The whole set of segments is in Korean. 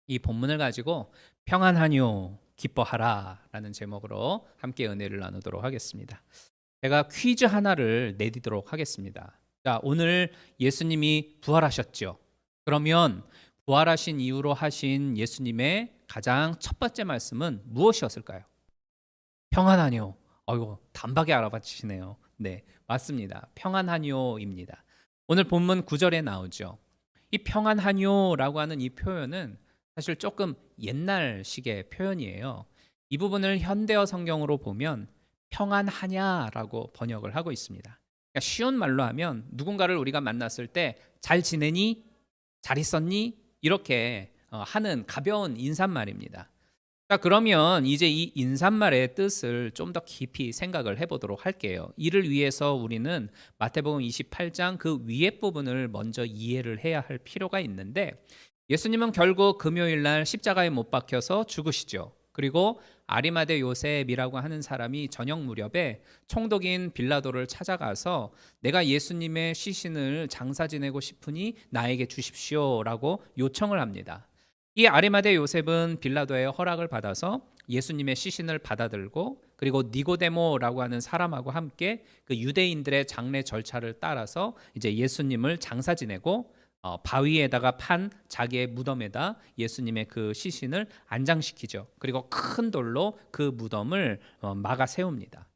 이 본문을 가지고 평안하뇨 기뻐하라 라는 제목으로 함께 은혜를 나누도록 하겠습니다. 제가 퀴즈 하나를 내드리도록 하겠습니다. 자, 오늘 예수님이 부활하셨죠. 그러면 부활하신 이후로 하신 예수님의 가장 첫 번째 말씀은 무엇이었을까요? 평안하뇨. 어이구, 단박에 알아맞히시네요. 네, 맞습니다. 평안하뇨입니다. 오늘 본문 9절에 나오죠. 이 평안하뇨라고 하는 이 표현은 사실 조금 옛날식의 표현이에요. 이 부분을 현대어 성경으로 보면 평안하냐라고 번역을 하고 있습니다. 그러니까 쉬운 말로 하면 누군가를 우리가 만났을 때 잘 지내니? 잘 있었니? 이렇게 하는 가벼운 인사말입니다. 자, 그러면 이제 이 인사말의 뜻을 좀 더 깊이 생각을 해보도록 할게요. 이를 위해서 우리는 마태복음 28장 그 위에 부분을 먼저 이해를 해야 할 필요가 있는데, 예수님은 결국 금요일 날 십자가에 못 박혀서 죽으시죠. 그리고 아리마대 요셉이라고 하는 사람이 저녁 무렵에 총독인 빌라도를 찾아가서 내가 예수님의 시신을 장사 지내고 싶으니 나에게 주십시오라고 요청을 합니다. 이 아리마대 요셉은 빌라도의 허락을 받아서 예수님의 시신을 받아들고, 그리고 니고데모라고 하는 사람하고 함께 그 유대인들의 장례 절차를 따라서 이제 예수님을 장사 지내고 바위에다가 판 자기의 무덤에다 예수님의 그 시신을 안장시키죠. 그리고 큰 돌로 그 무덤을 막아 세웁니다.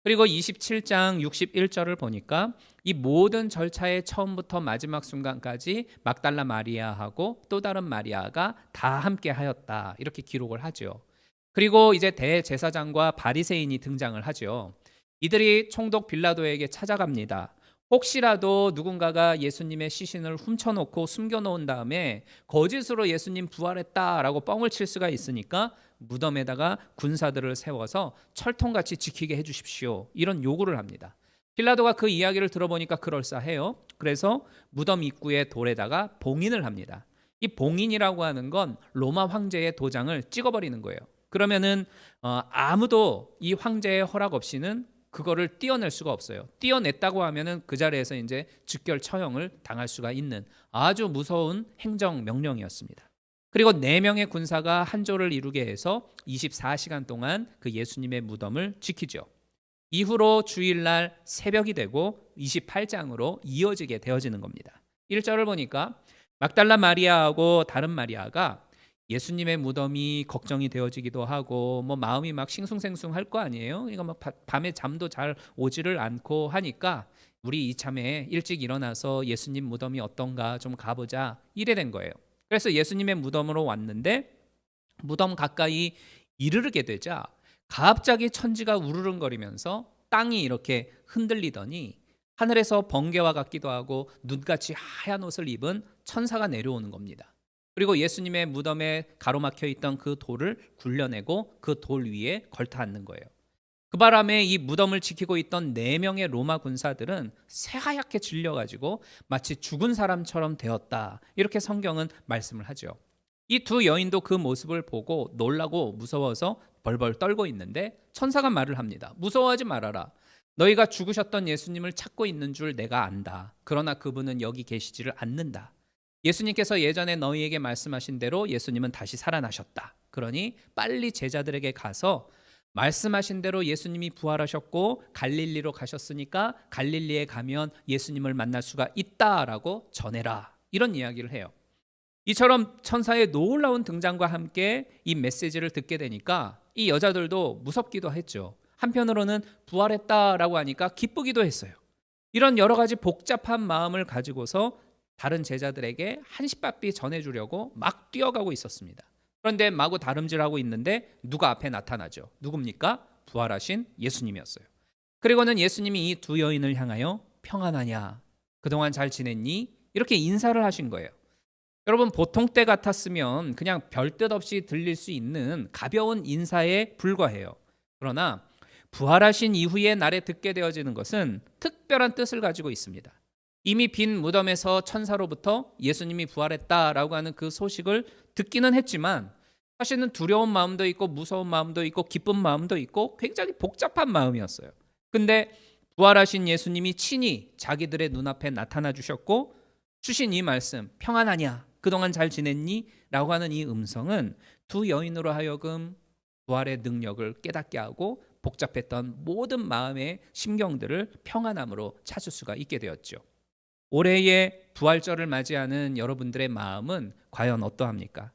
그리고 27장 61절을 보니까 이 모든 절차의 처음부터 마지막 순간까지 막달라 마리아하고 또 다른 마리아가 다 함께 하였다, 이렇게 기록을 하죠. 그리고 이제 대제사장과 바리새인이 등장을 하죠. 이들이 총독 빌라도에게 찾아갑니다. 혹시라도 누군가가 예수님의 시신을 훔쳐놓고 숨겨놓은 다음에 거짓으로 예수님 부활했다라고 뻥을 칠 수가 있으니까 무덤에다가 군사들을 세워서 철통같이 지키게 해주십시오, 이런 요구를 합니다. 빌라도가 그 이야기를 들어보니까 그럴싸해요. 그래서 무덤 입구에 돌에다가 봉인을 합니다. 이 봉인이라고 하는 건 로마 황제의 도장을 찍어버리는 거예요. 그러면은 아무도 이 황제의 허락 없이는 그거를 떼어낼 수가 없어요. 떼어냈다고 하면은 그 자리에서 이제 즉결 처형을 당할 수가 있는 아주 무서운 행정 명령이었습니다. 그리고 4명의 군사가 한 조를 이루게 해서 24시간 동안 그 예수님의 무덤을 지키죠. 이후로 주일날 새벽이 되고 28장으로 이어지게 되어지는 겁니다. 1절을 보니까 막달라 마리아하고 다른 마리아가 예수님의 무덤이 걱정이 되어지기도 하고 뭐 마음이 막 싱숭생숭할 거 아니에요. 이거 막 밤에 잠도 잘 오지를 않고 하니까 우리 이참에 일찍 일어나서 예수님 무덤이 어떤가 좀 가보자, 이래 된 거예요. 그래서 예수님의 무덤으로 왔는데 무덤 가까이 이르르게 되자 갑자기 천지가 우르릉거리면서 땅이 이렇게 흔들리더니 하늘에서 번개와 같기도 하고 눈같이 하얀 옷을 입은 천사가 내려오는 겁니다. 그리고 예수님의 무덤에 가로막혀 있던 그 돌을 굴려내고 그 돌 위에 걸터 앉는 거예요. 그 바람에 이 무덤을 지키고 있던 4명의 로마 군사들은 새하얗게 질려가지고 마치 죽은 사람처럼 되었다, 이렇게 성경은 말씀을 하죠. 이 두 여인도 그 모습을 보고 놀라고 무서워서 벌벌 떨고 있는데 천사가 말을 합니다. 무서워하지 말아라. 너희가 죽으셨던 예수님을 찾고 있는 줄 내가 안다. 그러나 그분은 여기 계시지를 않는다. 예수님께서 예전에 너희에게 말씀하신 대로 예수님은 다시 살아나셨다. 그러니 빨리 제자들에게 가서 말씀하신 대로 예수님이 부활하셨고 갈릴리로 가셨으니까 갈릴리에 가면 예수님을 만날 수가 있다라고 전해라, 이런 이야기를 해요. 이처럼 천사의 놀라운 등장과 함께 이 메시지를 듣게 되니까 이 여자들도 무섭기도 했죠. 한편으로는 부활했다라고 하니까 기쁘기도 했어요. 이런 여러 가지 복잡한 마음을 가지고서 다른 제자들에게 한시바삐 전해주려고 막 뛰어가고 있었습니다. 그런데 마구 다름질하고 있는데 누가 앞에 나타나죠. 누굽니까? 부활하신 예수님이었어요. 그리고는 예수님이 이 두 여인을 향하여 평안하냐, 그동안 잘 지냈니? 이렇게 인사를 하신 거예요. 여러분, 보통 때 같았으면 그냥 별뜻 없이 들릴 수 있는 가벼운 인사에 불과해요. 그러나 부활하신 이후의 날에 듣게 되어지는 것은 특별한 뜻을 가지고 있습니다. 이미 빈 무덤에서 천사로부터 예수님이 부활했다라고 하는 그 소식을 듣기는 했지만 사실은 두려운 마음도 있고 무서운 마음도 있고 기쁜 마음도 있고 굉장히 복잡한 마음이었어요. 근데 부활하신 예수님이 친히 자기들의 눈앞에 나타나 주셨고 주신 이 말씀, 평안하냐, 그동안 잘 지냈니? 라고 하는 이 음성은 두 여인으로 하여금 부활의 능력을 깨닫게 하고 복잡했던 모든 마음의 심경들을 평안함으로 찾을 수가 있게 되었죠. 올해의 부활절을 맞이하는 여러분들의 마음은 과연 어떠합니까?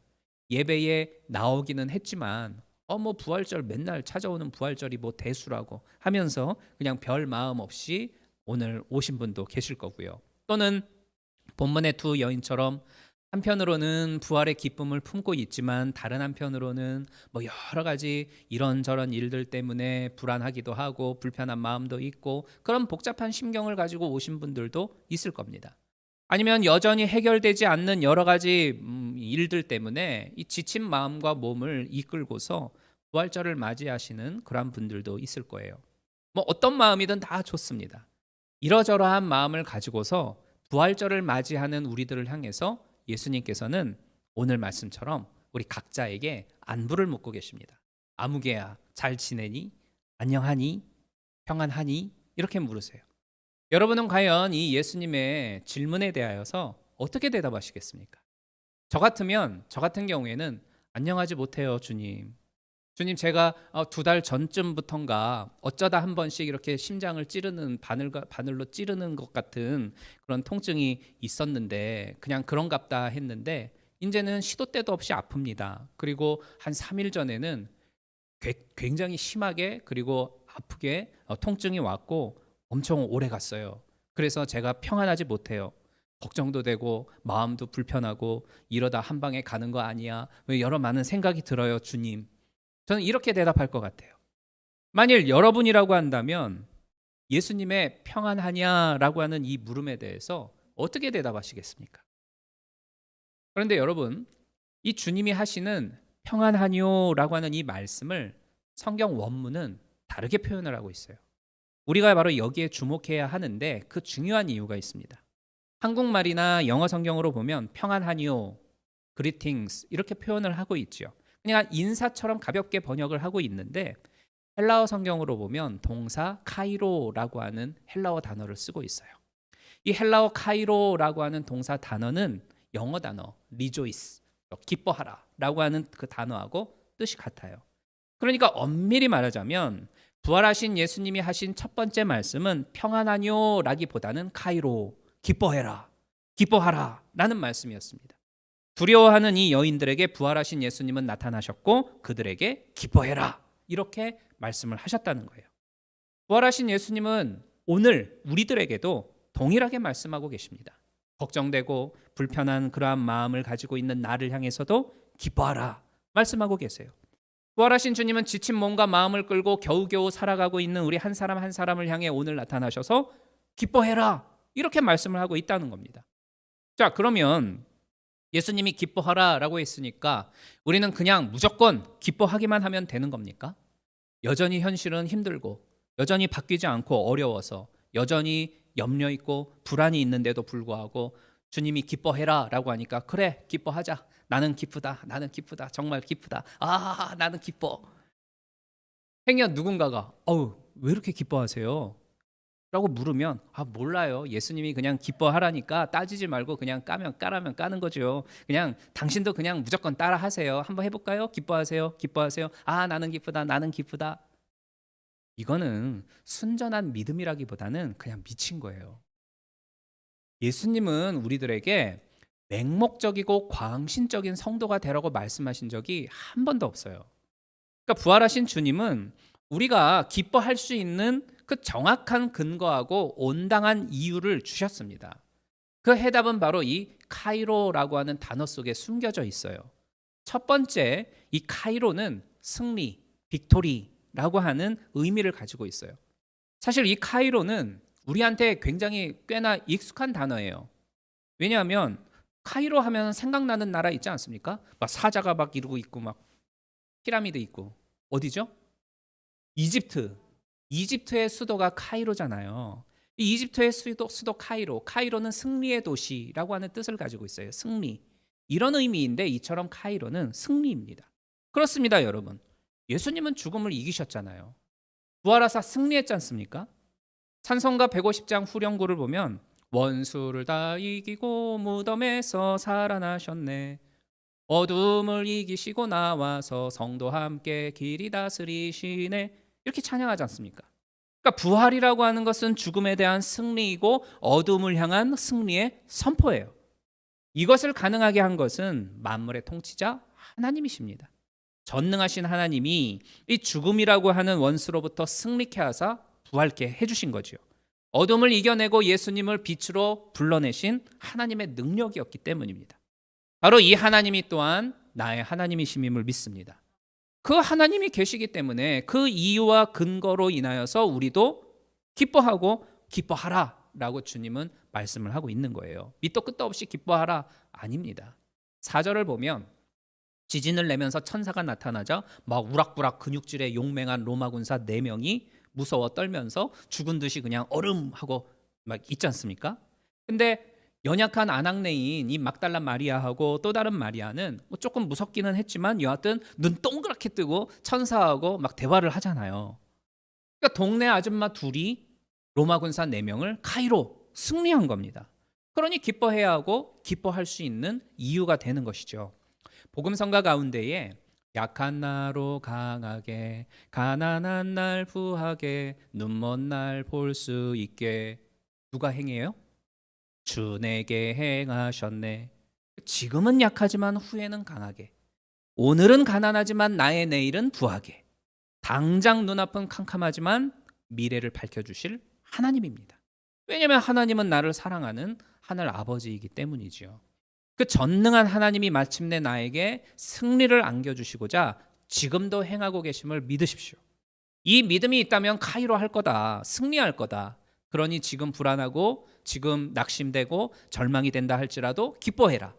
예배에 나오기는 했지만 뭐 부활절 맨날 찾아오는 부활절이 뭐 대수라고 하면서 그냥 별 마음 없이 오늘 오신 분도 계실 거고요. 또는 본문의 두 여인처럼 한편으로는 부활의 기쁨을 품고 있지만 다른 한편으로는 뭐 여러 가지 이런저런 일들 때문에 불안하기도 하고 불편한 마음도 있고 그런 복잡한 심경을 가지고 오신 분들도 있을 겁니다. 아니면 여전히 해결되지 않는 여러 가지 일들 때문에 이 지친 마음과 몸을 이끌고서 부활절을 맞이하시는 그런 분들도 있을 거예요. 뭐 어떤 마음이든 다 좋습니다. 이러저러한 마음을 가지고서 부활절을 맞이하는 우리들을 향해서 예수님께서는 오늘 말씀처럼 우리 각자에게 안부를 묻고 계십니다. 아무개야, 잘 지내니? 안녕하니? 평안하니? 이렇게 물으세요. 여러분은 과연 이 예수님의 질문에 대하여서 어떻게 대답하시겠습니까? 저 같은 경우에는 안녕하지 못해요, 주님. 주님, 제가 2달 전쯤부터인가 어쩌다 한 번씩 이렇게 심장을 찌르는 바늘로 찌르는 것 같은 그런 통증이 있었는데 그냥 그런갑다 했는데 이제는 시도 때도 없이 아픕니다. 그리고 한 3일 전에는 굉장히 심하게 그리고 아프게 통증이 왔고 엄청 오래 갔어요. 그래서 제가 평안하지 못해요. 걱정도 되고 마음도 불편하고 이러다 한 방에 가는 거 아니야? 여러 많은 생각이 들어요, 주님. 저는 이렇게 대답할 것 같아요. 만일 여러분이라고 한다면 예수님의 평안하냐라고 하는 이 물음에 대해서 어떻게 대답하시겠습니까? 그런데 여러분, 이 주님이 하시는 평안하뇨라고 하는 이 말씀을 성경 원문은 다르게 표현을 하고 있어요. 우리가 바로 여기에 주목해야 하는데 그 중요한 이유가 있습니다. 한국말이나 영어 성경으로 보면 평안하뇨, greetings 이렇게 표현을 하고 있죠. 그냥 인사처럼 가볍게 번역을 하고 있는데 헬라어 성경으로 보면 동사 카이로라고 하는 헬라어 단어를 쓰고 있어요. 이 헬라어 카이로라고 하는 동사 단어는 영어 단어 rejoice, 기뻐하라라고 하는 그 단어하고 뜻이 같아요. 그러니까 엄밀히 말하자면 부활하신 예수님이 하신 첫 번째 말씀은 평안하뇨라기보다는 카이로, 기뻐해라, 기뻐하라라는 말씀이었습니다. 두려워하는 이 여인들에게 부활하신 예수님은 나타나셨고 그들에게 기뻐해라 이렇게 말씀을 하셨다는 거예요. 부활하신 예수님은 오늘 우리들에게도 동일하게 말씀하고 계십니다. 걱정되고 불편한 그러한 마음을 가지고 있는 나를 향해서도 기뻐하라 말씀하고 계세요. 부활하신 주님은 지친 몸과 마음을 끌고 겨우겨우 살아가고 있는 우리 한 사람 한 사람을 향해 오늘 나타나셔서 기뻐해라 이렇게 말씀을 하고 있다는 겁니다. 자, 그러면 예수님이 기뻐하라라고 했으니까 우리는 그냥 무조건 기뻐하기만 하면 되는 겁니까? 여전히 현실은 힘들고 여전히 바뀌지 않고 어려워서 여전히 염려 있고 불안이 있는데도 불구하고 주님이 기뻐해라라고 하니까 그래 기뻐하자. 나는 기쁘다. 나는 기쁘다. 정말 기쁘다. 아, 나는 기뻐. 행여 누군가가 왜 이렇게 기뻐하세요? 라고 물으면 몰라요. 예수님이 그냥 기뻐하라니까 따지지 말고 그냥 까라면 까는 거죠. 그냥 당신도 그냥 무조건 따라 하세요. 한번 해볼까요? 기뻐하세요. 기뻐하세요. 나는 기쁘다. 나는 기쁘다. 이거는 순전한 믿음이라기보다는 그냥 미친 거예요. 예수님은 우리들에게 맹목적이고 광신적인 성도가 되라고 말씀하신 적이 한 번도 없어요. 그러니까 부활하신 주님은 우리가 기뻐할 수 있는 그 정확한 근거하고 온당한 이유를 주셨습니다. 그 해답은 바로 이 카이로라고 하는 단어 속에 숨겨져 있어요. 첫 번째, 이 카이로는 승리, 빅토리라고 하는 의미를 가지고 있어요. 사실 이 카이로는 우리한테 굉장히 꽤나 익숙한 단어예요. 왜냐하면 카이로 하면 생각나는 나라 있지 않습니까? 막 사자가 막 이러고 있고 막 피라미드 있고 어디죠? 이집트. 이집트의 수도가 카이로잖아요. 이 이집트의 수도 카이로. 카이로는 승리의 도시라고 하는 뜻을 가지고 있어요. 승리. 이런 의미인데 이처럼 카이로는 승리입니다. 그렇습니다, 여러분. 예수님은 죽음을 이기셨잖아요. 부활하사 승리했지 않습니까? 찬송가 150장 후렴구를 보면 원수를 다 이기고 무덤에서 살아나셨네. 어둠을 이기시고 나와서 성도와 함께 길이 다스리시네. 이렇게 찬양하지 않습니까? 그러니까 부활이라고 하는 것은 죽음에 대한 승리이고 어둠을 향한 승리의 선포예요. 이것을 가능하게 한 것은 만물의 통치자 하나님이십니다. 전능하신 하나님이 이 죽음이라고 하는 원수로부터 승리케 하사 부활케 해주신 거지요. 어둠을 이겨내고 예수님을 빛으로 불러내신 하나님의 능력이었기 때문입니다. 바로 이 하나님이 또한 나의 하나님이심임을 믿습니다. 그 하나님이 계시기 때문에 그 이유와 근거로 인하여서 우리도 기뻐하고 기뻐하라 라고 주님은 말씀을 하고 있는 거예요. 밑도 끝도 없이 기뻐하라 아닙니다. 4절을 보면 지진을 내면서 천사가 나타나자 막 우락부락 근육질의 용맹한 로마 군사 4명이 무서워 떨면서 죽은 듯이 그냥 얼음하고 막 있지 않습니까? 근데 연약한 아낙네인 이 막달라 마리아하고 또 다른 마리아는 뭐 조금 무섭기는 했지만 여하튼 눈 동그랗게 뜨고 천사하고 막 대화를 하잖아요. 그러니까 동네 아줌마 둘이 로마 군사 4명을 카이로 승리한 겁니다. 그러니 기뻐해야 하고 기뻐할 수 있는 이유가 되는 것이죠. 복음성가 가운데에 약한 나로 강하게 가난한 날 부하게 눈먼 날 볼 수 있게 누가 행해요? 주 내게 행하셨네. 지금은 약하지만 후에는 강하게, 오늘은 가난하지만 나의 내일은 부하게, 당장 눈앞은 캄캄하지만 미래를 밝혀주실 하나님입니다. 왜냐하면 하나님은 나를 사랑하는 하늘 아버지이기 때문이지요. 그 전능한 하나님이 마침내 나에게 승리를 안겨주시고자 지금도 행하고 계심을 믿으십시오. 이 믿음이 있다면 카이로 할 거다, 승리할 거다. 그러니 지금 불안하고 지금 낙심되고 절망이 된다 할지라도 기뻐해라.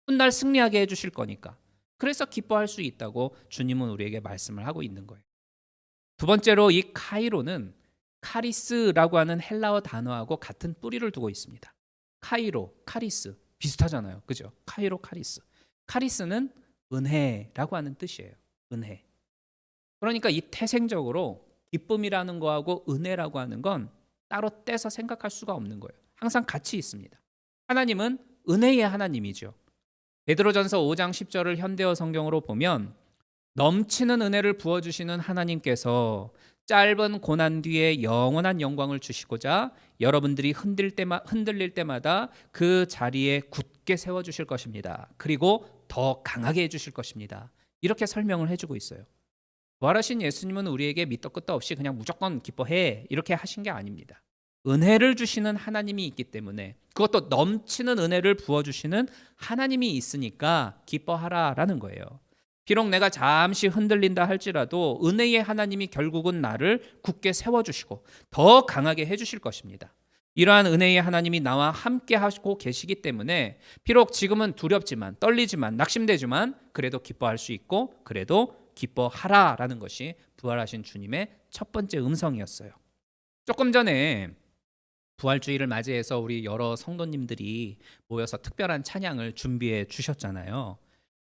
훗날 승리하게 해주실 거니까. 그래서 기뻐할 수 있다고 주님은 우리에게 말씀을 하고 있는 거예요. 두 번째로 이 카이로는 카리스라고 하는 헬라어 단어하고 같은 뿌리를 두고 있습니다. 카이로, 카리스 비슷하잖아요. 그죠? 카이로, 카리스. 카리스는 은혜라고 하는 뜻이에요. 은혜. 그러니까 이 태생적으로 기쁨이라는 거하고 은혜라고 하는 건 따로 떼서 생각할 수가 없는 거예요. 항상 같이 있습니다. 하나님은 은혜의 하나님이죠. 베드로전서 5장 10절을 현대어 성경으로 보면 넘치는 은혜를 부어주시는 하나님께서 짧은 고난 뒤에 영원한 영광을 주시고자 여러분들이 흔들릴 때마다 그 자리에 굳게 세워주실 것입니다. 그리고 더 강하게 해주실 것입니다. 이렇게 설명을 해주고 있어요. 부활하신 예수님은 우리에게 밑도 끝도 없이 그냥 무조건 기뻐해 이렇게 하신 게 아닙니다. 은혜를 주시는 하나님이 있기 때문에, 그것도 넘치는 은혜를 부어주시는 하나님이 있으니까 기뻐하라라는 거예요. 비록 내가 잠시 흔들린다 할지라도 은혜의 하나님이 결국은 나를 굳게 세워주시고 더 강하게 해주실 것입니다. 이러한 은혜의 하나님이 나와 함께 하시고 계시기 때문에 비록 지금은 두렵지만 떨리지만 낙심되지만 그래도 기뻐할 수 있고 그래도 기뻐하라라는 것이 부활하신 주님의 첫 번째 음성이었어요. 조금 전에 부활주의를 맞이해서 우리 여러 성도님들이 모여서 특별한 찬양을 준비해 주셨잖아요.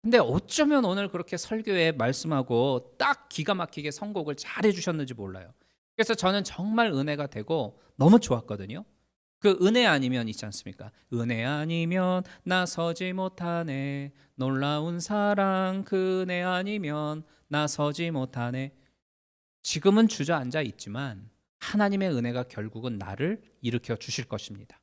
근데 어쩌면 오늘 그렇게 설교에 말씀하고 딱 기가 막히게 선곡을 잘 해주셨는지 몰라요. 그래서 저는 정말 은혜가 되고 너무 좋았거든요. 그 은혜 아니면 있지 않습니까? 은혜 아니면 나 서지 못하네. 놀라운 사랑 그 은혜 아니면 나 서지 못하네. 지금은 주저앉아 있지만 하나님의 은혜가 결국은 나를 일으켜 주실 것입니다.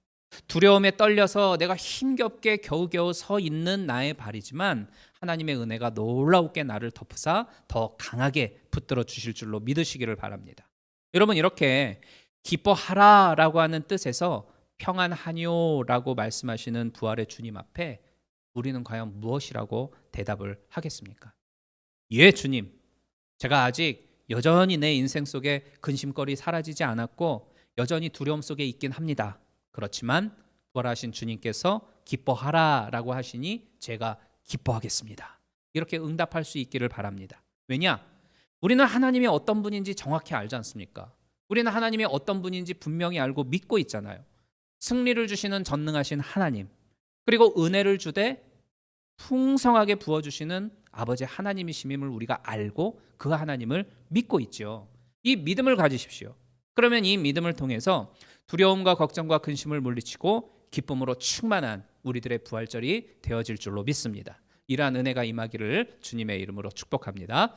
두려움에 떨려서 내가 힘겹게 겨우겨우 서 있는 나의 발이지만 하나님의 은혜가 놀라우게 나를 덮으사 더 강하게 붙들어 주실 줄로 믿으시기를 바랍니다. 여러분, 이렇게 기뻐하라라고 하는 뜻에서 평안하뇨라고 말씀하시는 부활의 주님 앞에 우리는 과연 무엇이라고 대답을 하겠습니까? 예, 주님. 제가 아직 여전히 내 인생 속에 근심거리 사라지지 않았고 여전히 두려움 속에 있긴 합니다. 그렇지만 부활하신 주님께서 기뻐하라라고 하시니 제가 기뻐하겠습니다. 이렇게 응답할 수 있기를 바랍니다. 왜냐? 우리는 하나님이 어떤 분인지 정확히 알지 않습니까? 우리는 하나님이 어떤 분인지 분명히 알고 믿고 있잖아요. 승리를 주시는 전능하신 하나님, 그리고 은혜를 주되 풍성하게 부어주시는 아버지 하나님이심을 우리가 알고 그 하나님을 믿고 있죠. 이 믿음을 가지십시오. 그러면 이 믿음을 통해서 두려움과 걱정과 근심을 물리치고 기쁨으로 충만한 우리들의 부활절이 되어질 줄로 믿습니다. 이러한 은혜가 임하기를 주님의 이름으로 축복합니다.